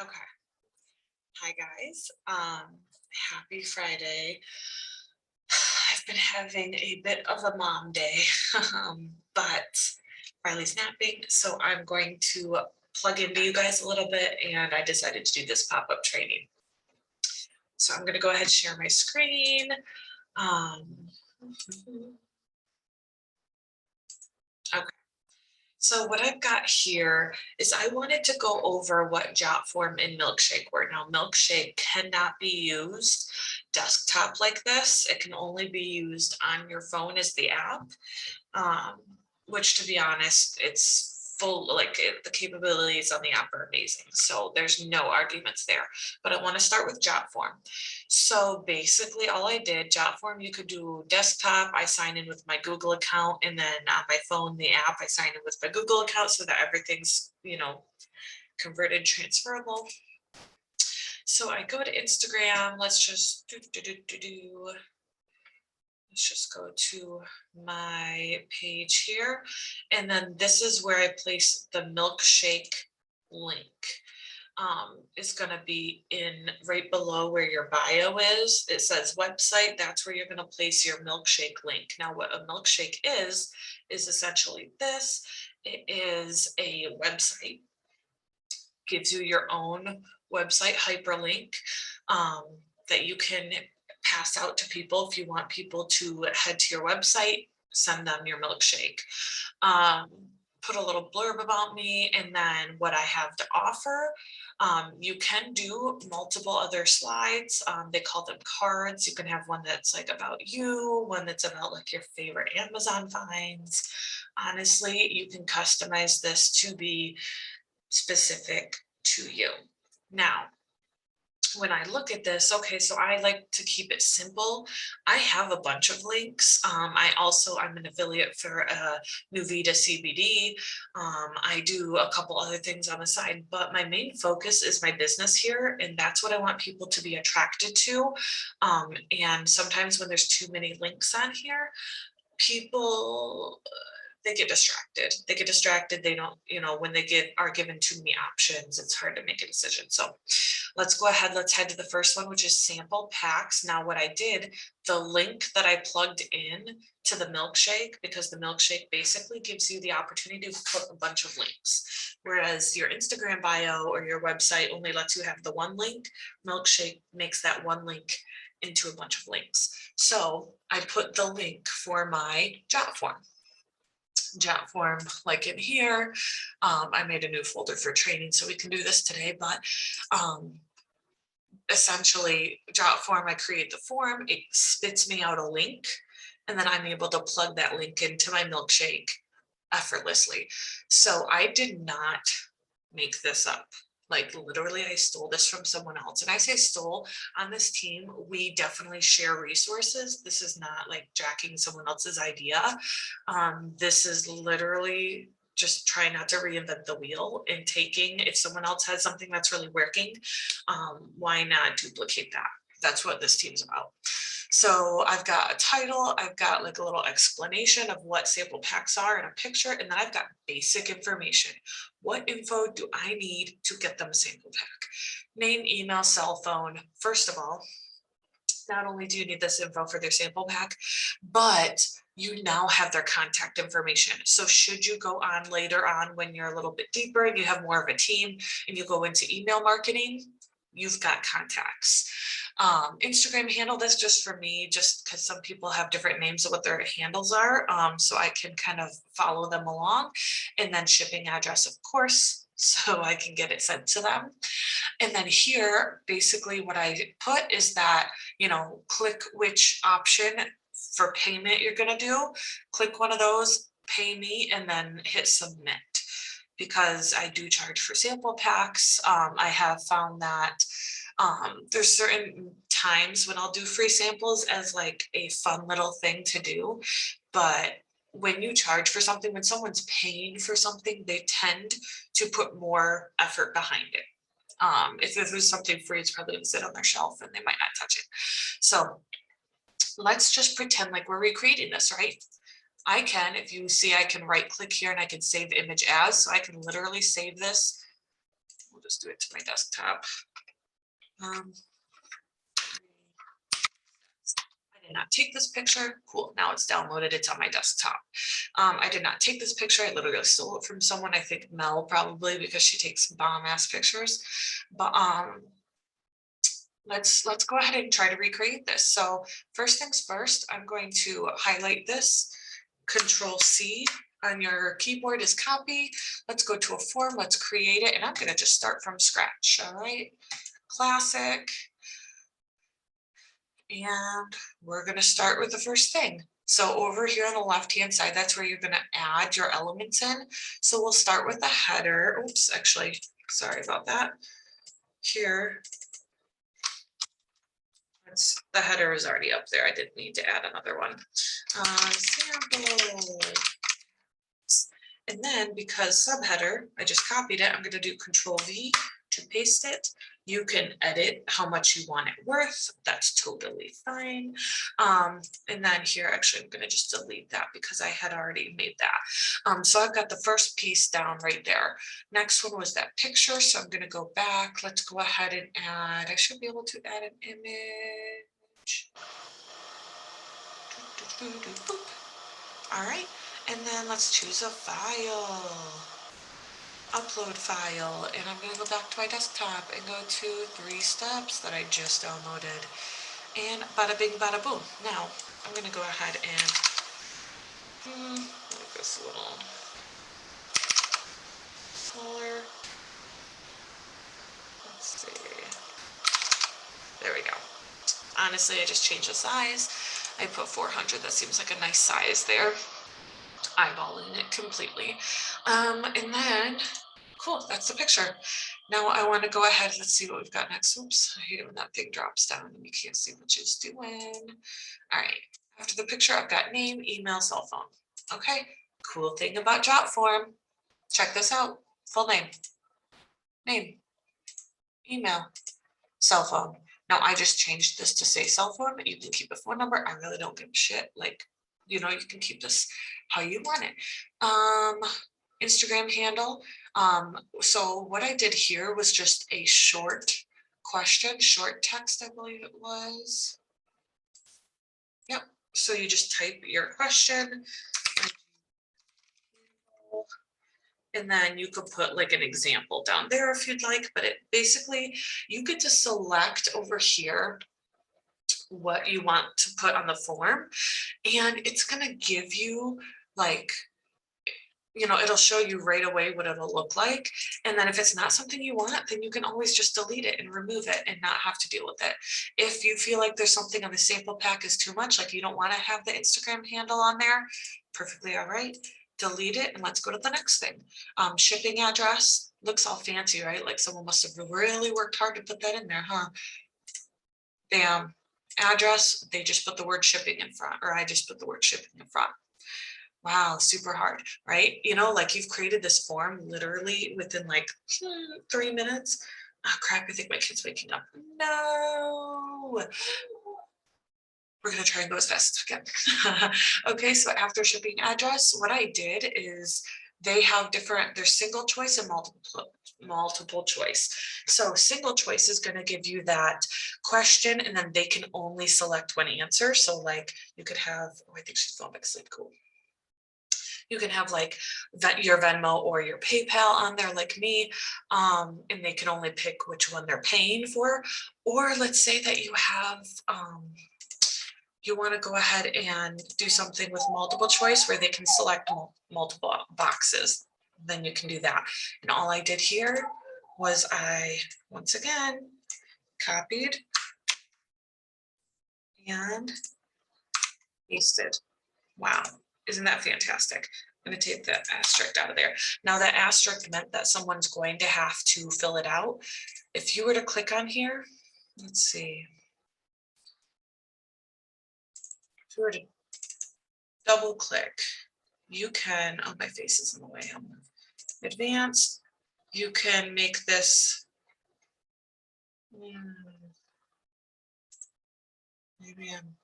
Okay. Hi guys. Happy Friday. I've been having a bit of a mom day, but Riley's napping, so I'm going to plug into you guys a little bit, and I decided to do this pop-up training. So I'm going to go ahead and share my screen. Um, okay. So what I've got here is I wanted to go over what Jotform and Milkshake were. Now, Milkshake cannot be used desktop like this. It can only be used on your phone as the app, um, which to be honest, it's full, like the capabilities on the app are amazing. So there's no arguments there. But I want to start with Jotform. So basically all I did, Jotform, you could do desktop. I sign in with my Google account, and then on my phone, the app, I sign in with my Google account so that everything's, converted transferable. So I go to Instagram. Let's just let's just go to my page here. And then this is where I place the milkshake link. It's going to be in right below where your bio is. It says website. That's where you're going to place your milkshake link. Now, what a milkshake is essentially this. It is a website, gives you your own website hyperlink that you can pass out to people if you want people to head to your website, send them your milkshake. Put a little blurb about me and then what I have to offer. You can do multiple other slides. They call them cards. You can have one that's like about you, one that's about like your favorite Amazon finds. Honestly, you can customize this to be specific to you. Now, when I look at this, okay, so I like to keep it simple. I have a bunch of links. I'm an affiliate for Nuvita CBD. I do a couple other things on the side, but my main focus is my business here, and that's what I want people to be attracted to. And sometimes when there's too many links on here, people they get distracted. They don't, when are given too many options, it's hard to make a decision. So let's go ahead. Let's head to the first one, which is sample packs. Now, what I did, the link that I plugged in to the milkshake, because the milkshake basically gives you the opportunity to put a bunch of links. Whereas your Instagram bio or your website only lets you have the one link, milkshake makes that one link into a bunch of links. So I put the link for my Jotform. Like in here. I made a new folder for training, so we can do this today, but essentially Jotform, I create the form, it spits me out a link, and then I'm able to plug that link into my milkshake effortlessly. So I did not make this up. Like literally, I stole this from someone else. And I say stole. On this team, we definitely share resources. This is not like jacking someone else's idea. This is literally just trying not to reinvent the wheel and taking, if someone else has something that's really working, why not duplicate that? That's what this team's about. So I've got a title, I've got like a little explanation of what sample packs are and a picture, and then I've got basic information. What info do I need to get them a sample pack? Name, email, cell phone. First of all, not only do you need this info for their sample pack, but you now have their contact information. So should you go on later on when you're a little bit deeper and you have more of a team and you go into email marketing, you've got contacts. Instagram handle, this just for me, just because some people have different names of what their handles are. So I can kind of follow them along. And then shipping address, of course, so I can get it sent to them. And then here, basically what I put is that, click which option for payment you're going to do. Click one of those, pay me, and then hit submit. Because I do charge for sample packs. I have found that there's certain times when I'll do free samples as like a fun little thing to do. But when you charge for something, when someone's paying for something, they tend to put more effort behind it. If there's something free, it's probably going to sit on their shelf and they might not touch it. So let's just pretend like we're recreating this, right? I can, if you see, I can right click here and I can save image as, so I can literally save this We'll just do it to my desktop. I did not take this picture. Cool. Now it's downloaded. It's on my desktop. I did not take this picture. I literally stole it from someone. I think Mel probably, because she takes bomb ass pictures. But let's go ahead and try to recreate this. So first things first, I'm going to highlight this. Control C on your keyboard is copy. Let's go to a form. Let's create it. And I'm going to just start from scratch. All right. Classic. And we're going to start with the first thing. So over here on the left-hand side, that's where you're going to add your elements in. So we'll start with the header. Oops, actually, sorry about that. Here, the header is already up there. I didn't need to add another one. Sample. And then because subheader, I just copied it, I'm going to do Control V to paste it. You can edit how much you want it worth. That's totally fine. And then here, actually, I'm going to just delete that because I had already made that. So I've got the first piece down right there. Next one was that picture. So I'm going to go back. Let's go ahead and add. I should be able to add an image. All right. And then let's choose a file. Upload file, and I'm going to go back to my desktop and go to 3 steps that I just downloaded, and bada bing bada boom. Now I'm going to go ahead and make this a little smaller. Let's see, there we go. Honestly, I just changed the size. I put 400. That seems like a nice size there. Eyeballing it completely. And then cool, that's the picture. Now I want to go ahead, let's see what we've got next. Oops, I hate it when that thing drops down and you can't see what she's doing. All right, after the picture, I've got name, email, cell phone. Okay, cool thing about Jotform. Check this out, full name, email, cell phone. Now I just changed this to say cell phone. You can keep a phone number. I really don't give a shit. Like, you know, you can keep this how you want it. Instagram handle. So what I did here was just a short question, short text, I believe it was. Yep. So you just type your question. And then you could put like an example down there if you'd like, but it basically, you get to select over here what you want to put on the form, and it's going to give you like, you know, it'll show you right away what it'll look like. And then if it's not something you want, then you can always just delete it and remove it and not have to deal with it. If you feel like there's something on the sample pack is too much, like you don't want to have the Instagram handle on there, perfectly all right. Delete it and let's go to the next thing. Shipping address looks all fancy, right? Like someone must have really worked hard to put that in there, huh? Bam. Address, they just put the word shipping in front, or I just put the word shipping in front. Wow, super hard, right? You know, like you've created this form literally within like 3 minutes. Oh crap, I think my kid's waking up. No. We're gonna try and go as fast as we can. Okay, so after shipping address, what I did is they have different, there's single choice and multiple choice. So single choice is going to give you that question and then they can only select one answer. So like you could have, oh, I think she's going back to sleep, cool. You can have like your Venmo or your PayPal on there like me, and they can only pick which one they're paying for. Or let's say that you have, you want to go ahead and do something with multiple choice where they can select multiple boxes, then you can do that. And all I did here was I, once again, copied and pasted. Wow, isn't that fantastic? I'm going to take the asterisk out of there. Now that asterisk meant that someone's going to have to fill it out. If you were to click on here, let's see. If you were to double click, you can, oh, my face is in the way. I'm advanced. You can make this, maybe I'm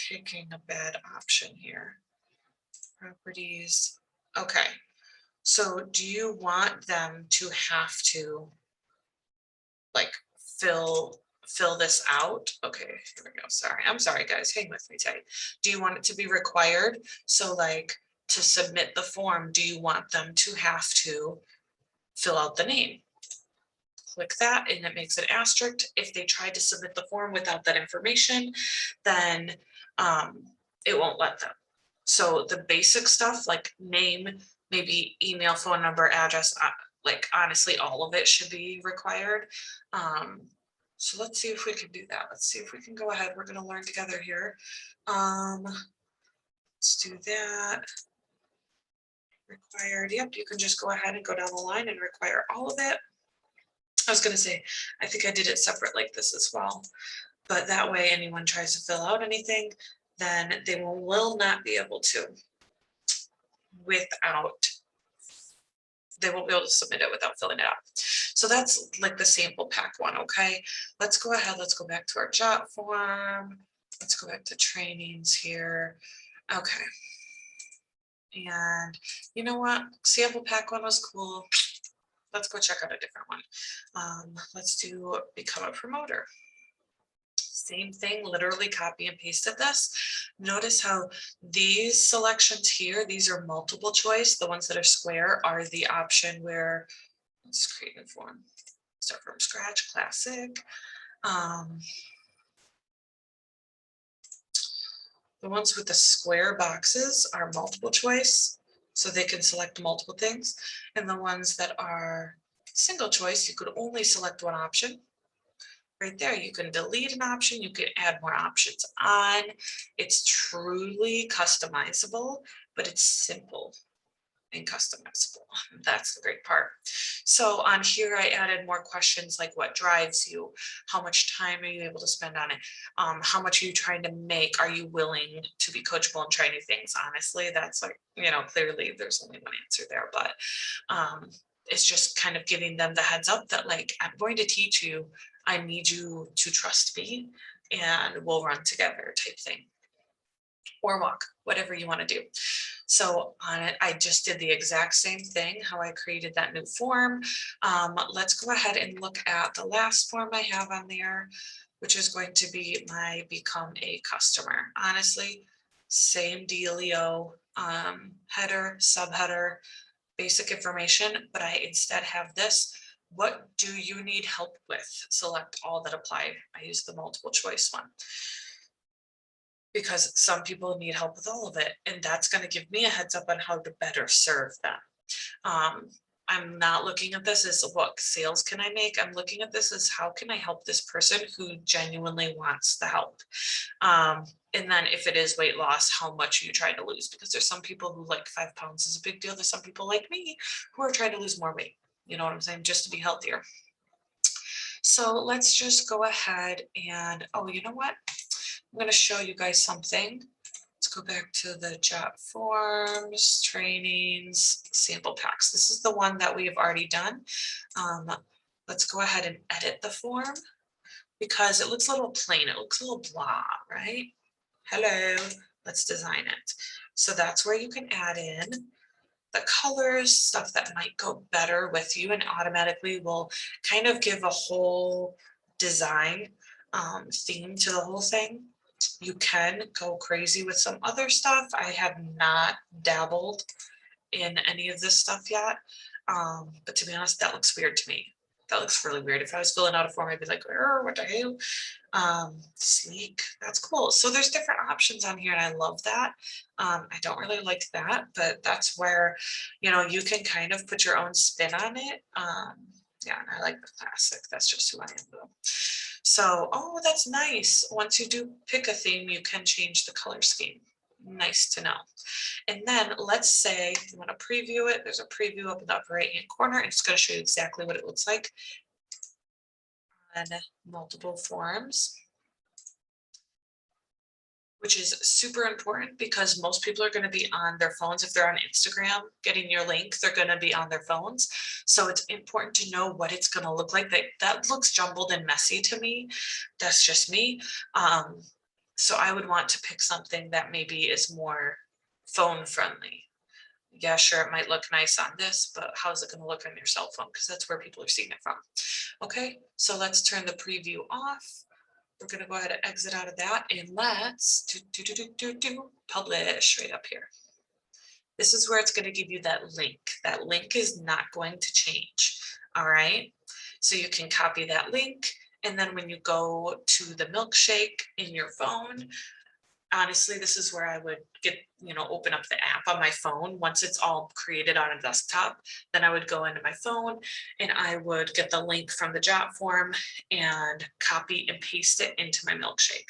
picking a bad option here. Properties. Okay. So do you want them to have to like fill this out? Okay, here we go. Sorry. I'm sorry, guys. Hang with me tight. Do you want it to be required? So like to submit the form, do you want them to have to fill out the name? Click that and it makes an asterisk. If they try to submit the form without that information, then it won't let them. So the basic stuff like name, maybe email, phone number, address, like honestly, all of it should be required. So let's see if we can do that. Let's see if we can go ahead. We're going to learn together here. Let's do that. Required. Yep, you can just go ahead and go down the line and require all of it. I was going to say, I think I did it separate like this as well. But that way anyone tries to fill out anything, then they will not be able to they won't be able to submit it without filling it out. So that's like the sample pack one, okay? Let's go ahead, let's go back to our Jotform. Let's go back to trainings here. Okay. And you know what? Sample pack one was cool. Let's go check out a different one. Let's do become a promoter. Same thing, literally copy and pasted this. Notice how these selections here, these are multiple choice. The ones that are square are the option where, let's create a form, start from scratch, classic. The ones with the square boxes are multiple choice, so they can select multiple things. And the ones that are single choice, you could only select one option. Right there, you can delete an option, you can add more options on. It's truly customizable, but it's simple and customizable. That's the great part. So on here, I added more questions like what drives you? How much time are you able to spend on it? How much are you trying to make? Are you willing to be coachable and try new things? Honestly, that's like, clearly there's only one answer there, but it's just kind of giving them the heads up that like, I'm going to teach you, I need you to trust me and we'll run together type thing. Or walk, whatever you want to do. So on it, I just did the exact same thing, how I created that new form. Let's go ahead and look at the last form I have on there, which is going to be my become a customer. Honestly, same dealio, header, subheader, basic information, but I instead have this. What do you need help with? Select all that apply. I use the multiple choice one because some people need help with all of it. And that's going to give me a heads up on how to better serve them. I'm not looking at this as what sales can I make? I'm looking at this as how can I help this person who genuinely wants the help? And then if it is weight loss, how much are you trying to lose? Because there's some people who like 5 pounds is a big deal. There's some people like me who are trying to lose more weight. You know what I'm saying? Just to be healthier. So let's just go ahead and, oh, you know what? I'm going to show you guys something. Let's go back to the Jotforms, trainings, sample packs. This is the one that we have already done. Let's go ahead and edit the form because it looks a little plain. It looks a little blah, right? Hello, let's design it. So that's where you can add in the colors, stuff that might go better with you and automatically will kind of give a whole design theme to the whole thing. You can go crazy with some other stuff. I have not dabbled in any of this stuff yet. But to be honest, that looks weird to me. That looks really weird. If I was filling out a form, I'd be like, what the hell? Sleek, that's cool. So there's different options on here and I love that. I don't really like that, but that's where, you can kind of put your own spin on it. Yeah, and I like the classic. That's just who I am though. So, oh, that's nice. Once you do pick a theme, you can change the color scheme. Nice to know. And then let's say you want to preview it. There's a preview up in the upper right hand corner. It's going to show you exactly what it looks like on multiple forms, which is super important because most people are going to be on their phones. If they're on Instagram getting your link, they're going to be on their phones. So it's important to know what it's going to look like. That looks jumbled and messy to me. That's just me. So I would want to pick something that maybe is more phone friendly. Yeah, sure, it might look nice on this, but how's it gonna look on your cell phone? Because that's where people are seeing it from. Okay, so let's turn the preview off. We're gonna go ahead and exit out of that and let's publish right up here. This is where it's gonna give you that link. That link is not going to change, all right? So you can copy that link, and then when you go to the milkshake in your phone, honestly, this is where I would get, open up the app on my phone. Once it's all created on a desktop, then I would go into my phone and I would get the link from the Jotform and copy and paste it into my milkshake.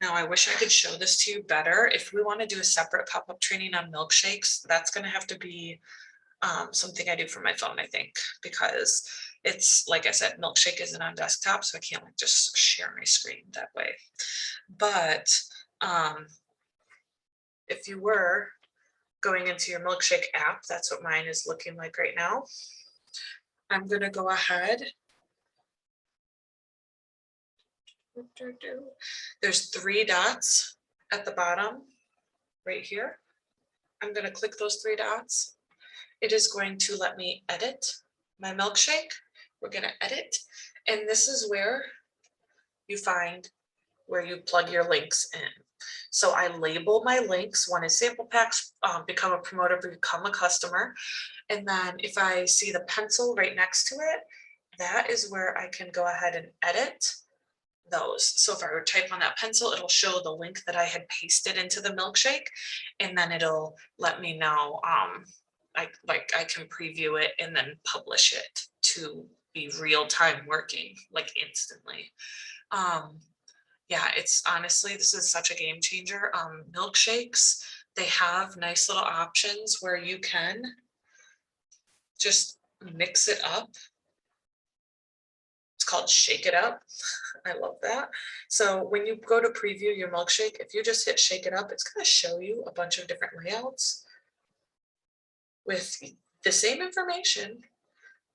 Now, I wish I could show this to you better. If we want to do a separate pop-up training on milkshakes, that's going to have to be something I do from my phone, I think, because it's, like I said, milkshake isn't on desktop, so I can't like just share my screen that way. But if you were going into your milkshake app, that's what mine is looking like right now. I'm going to go ahead. There's 3 dots at the bottom right here. I'm going to click those 3 dots. It is going to let me edit my milkshake. We're going to edit. And this is where you find where you plug your links in. So I label my links. One is sample packs, become a promoter, become a customer. And then if I see the pencil right next to it, that is where I can go ahead and edit those. So if I would type on that pencil, it'll show the link that I had pasted into the milkshake, and then it'll let me know I can preview it and then publish it to be real time working, like instantly. Yeah, it's honestly, this is such a game changer. Milkshakes, they have nice little options where you can just mix it up. It's called Shake It Up. I love that. So when you go to preview your milkshake, if you just hit Shake It Up, it's going to show you a bunch of different layouts with the same information,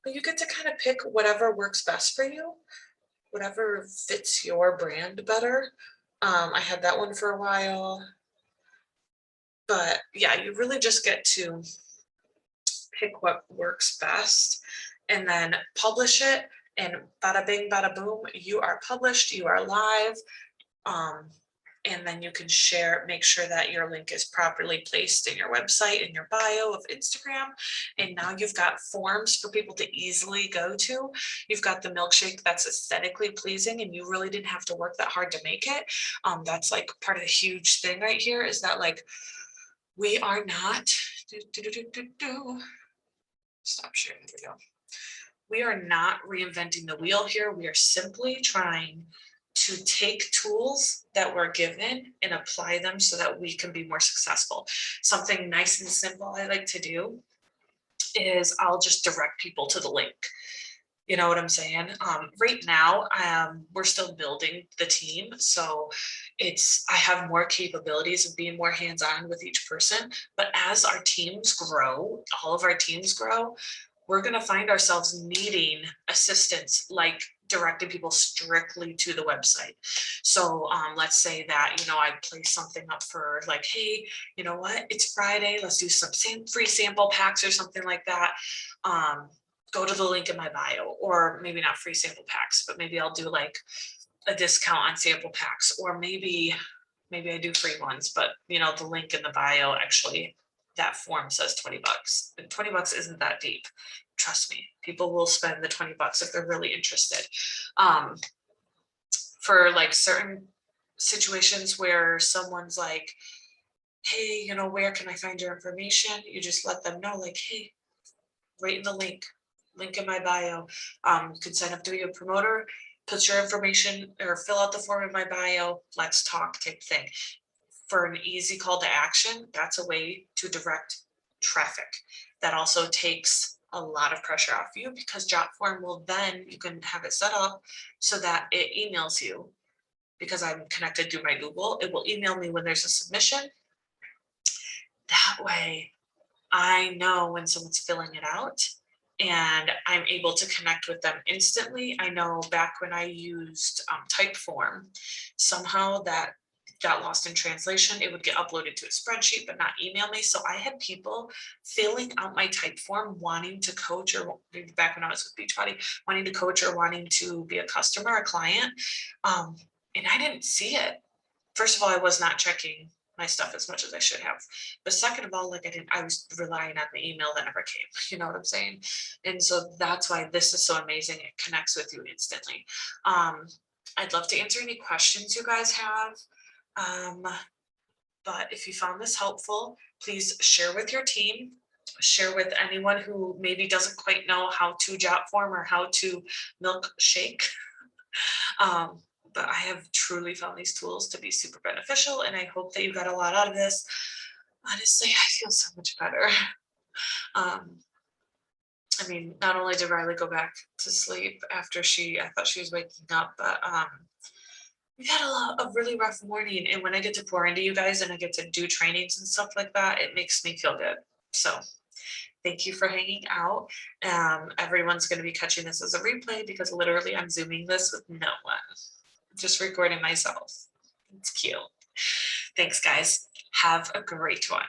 but you get to kind of pick whatever works best for you, whatever fits your brand better. I had that one for a while, but yeah, you really just get to pick what works best and then publish it, and bada bing, bada boom, you are published, you are live. And then you can share, make sure that your link is properly placed in your website, in your bio of Instagram. And now you've got forms for people to easily go to. You've got the milkshake that's aesthetically pleasing, and you really didn't have to work that hard to make it. That's like part of the huge thing right here is that like we are not, stop sharing, there we go. We are not reinventing the wheel here. We are simply trying to take tools that we're given and apply them so that we can be more successful. Something nice and simple I like to do is I'll just direct people to the link. You know what I'm saying? Right now, we're still building the team. So I have more capabilities of being more hands-on with each person. But as our teams grow, all of our teams grow, we're going to find ourselves needing assistance, like directing people strictly to the website. So let's say that, I place something up for like, hey, you know what, it's Friday, let's do some free sample packs or something like that. Go to the link in my bio, or maybe not free sample packs, but maybe I'll do like a discount on sample packs, or maybe I do free ones, but the link in the bio, actually that form says $20, and $20 isn't that deep. Trust me, people will spend the $20 if they're really interested. For like certain situations where someone's like, hey, where can I find your information? You just let them know, like, hey, right in the link in my bio. You can sign up to be a promoter, put your information or fill out the form in my bio, let's talk type thing. For an easy call to action, that's a way to direct traffic. That also takes a lot of pressure off you, because Jotform will then, you can have it set up so that it emails you, because I'm connected through my Google. It will email me when there's a submission. That way I know when someone's filling it out, and I'm able to connect with them instantly. I know back when I used Typeform, somehow that got lost in translation, it would get uploaded to a spreadsheet, but not email me. So I had people filling out my type form, wanting to coach, or back when I was with Beachbody, wanting to coach or wanting to be a customer, a client. Um, and I didn't see it. First of all, I was not checking my stuff as much as I should have. But second of all, like I was relying on the email that never came. You know what I'm saying? And so that's why this is so amazing. It connects with you instantly. Um, I'd love to answer any questions you guys have. Um, but if you found this helpful, please share with your team, share with anyone who maybe doesn't quite know how to Jotform or how to milkshake. Um, but I have truly found these tools to be super beneficial, and I hope that you got a lot out of this. Honestly, I feel so much better. Um, I mean, not only did Riley go back to sleep after I thought she was waking up, but we had a really rough morning. And when I get to pour into you guys and I get to do trainings and stuff like that, it makes me feel good. So thank you for hanging out. Everyone's going to be catching this as a replay because literally I'm Zooming this with no one, just recording myself. It's cute. Thanks, guys. Have a great one.